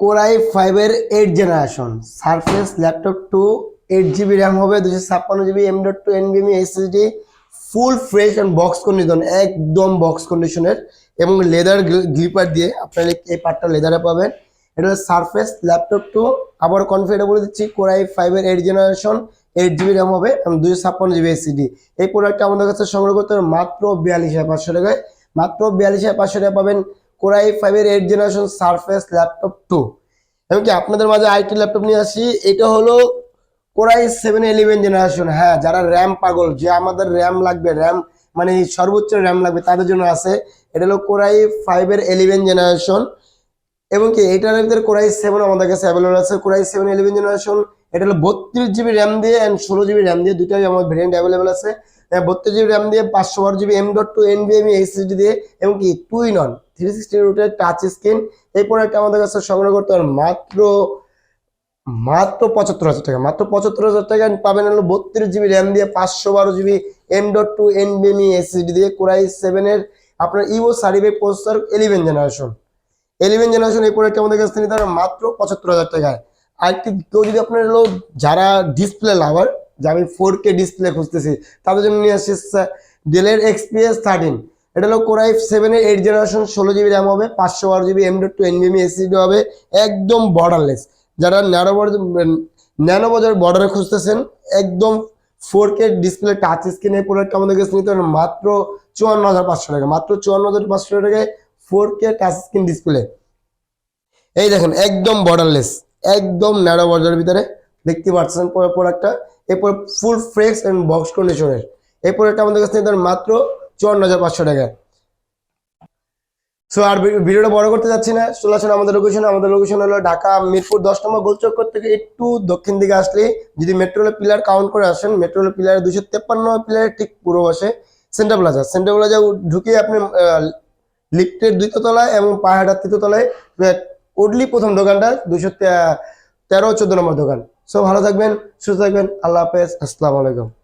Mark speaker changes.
Speaker 1: Core i5 এর 8 generation surface laptop 2, 8 GB RAM হবে, 256 GB M.2 NVMe SSD, full fresh and box condition, একদম box কন্ডিশনের এবং leather গ্লিপার দিয়ে আপনারা এই পার্টটা লেদারে পাবেন। এটা হলো সারফেস ল্যাপটপ 2। আবার কনফিডেন্ট বলে দিচ্ছি, কোর i5 এর 8 জেনারেশন, 8 GB র্যাম হবে এবং 256 GB SSD। এই প্রোডাক্টটা আমাদের কাছে সংগ্রহ করতে হবে মাত্র 42,500 টাকায়। মাত্র 42,500 টাকা পাবেন কোর i5 এর 8 জেনারেশন সারফেস ল্যাপটপ 2। এবং কি আপনাদের মাঝে আইটি ল্যাপটপ নিয়ে আসি, এটা হলো কোর i7 11 জেনারেশন। হ্যাঁ, যারা র্যাম পাগল, যে আমাদের র্যাম লাগবে, র্যাম মানে সর্বোচ্চ র্যাম লাগবে, তাদের জন্য আছে। এটা হলো কোর i5 এর 11 জেনারেশন এবং কি এটার ভিতরে কোর i7 আমাদের কাছে অ্যাভেলেবল আছে। কোর i7 11 জেনারেশন, এটা হলো 32 GB র্যাম দিয়ে অ্যান্ড 16 GB র্যাম দিয়ে, দুটাই আমার ভেরিয়েন্ট অ্যাভেলেবল আছে। 32 GB র্যাম দিয়ে 512 GB M.2 NVMe SSD দিয়ে এবং কি 2-in-1 360 রুটের টাচ স্ক্রিন। এই প্রোডাক্টটা আমাদের কাছে সংগ্রহ করতে হবে মাত্র 75,000 টাকা। মাত্র 75,000 টাকা পাবেন হলো 32 GB র্যাম দিয়ে 512 GB M.2 NVMe SSD দিয়ে কোর i7 এর আপনার Ivo certified processor 11 generation. 11 generation এই প্রোডাক্ট আমাদের কাছ থেকে নিতে হবে মাত্র 75,000 টাকায়। আর কেউ যদি আপনার হলো যারা ডিসপ্লে লাভার, যে আমি 4K ডিসপ্লে খুঁজতেছি, তাদের জন্য নিয়ে আসছি ডেলের XPS 13। এটা হলো কোর i7 এর 8 জেনারেশন, 16 GB র্যাম হবে, 512 GB M.2 NVMe SSD হবে, একদম বর্ডারলেস। যারা ন্যানো বাজার বর্ডারে খুঁজতেছেন, একদম 4K ডিসপ্লে টাচ স্ক্রিন, এই প্রোডাক্ট আমাদের কাছে নিতে হবে মাত্র 54,500 টাকা। মাত্র 54,500 টাকায় 4K টাচ স্ক্রিন ডিসপ্লে। এই দেখেন একদম বর্ডারলেস, একদম ন্যারো বর্ডারের ভিতরে দেখতে পাচ্ছেন প্রোডাক্টটা। এরপর ফুল ফ্রেশ এন্ড বক্স কন্ডিশনের এই প্রোডাক্টটা আমাদের কাছে নিতে হবে মাত্র 54,500 টাকায়। সো আর ভিডিওটা বড় করতে যাচ্ছি না, চলে আসুন আমাদের লোকেশন। আমাদের লোকেশন হলো ঢাকা মিরপুর 10 নম্বর গোলচক্কর থেকে একটু দক্ষিণ দিকে আসলে, যদি মেট্রো রেল পিলার কাউন্ট করে আসেন, মেট্রো রেল পিলার 253 পিলারের ঠিক পূর্ব পাশে সেন্টার প্লাজা। সেন্টার প্লাজা ঢুকে আপনি লিফটের 2য় তলায় এবং পাহাড়ার 3য় তলায় উডলি প্রথম দোকানটা 213-14 নম্বর দোকান। সো ভালো থাকবেন, সুস্থ থাকবেন, আল্লাহ হাফেজ, আসসালামু আলাইকুম।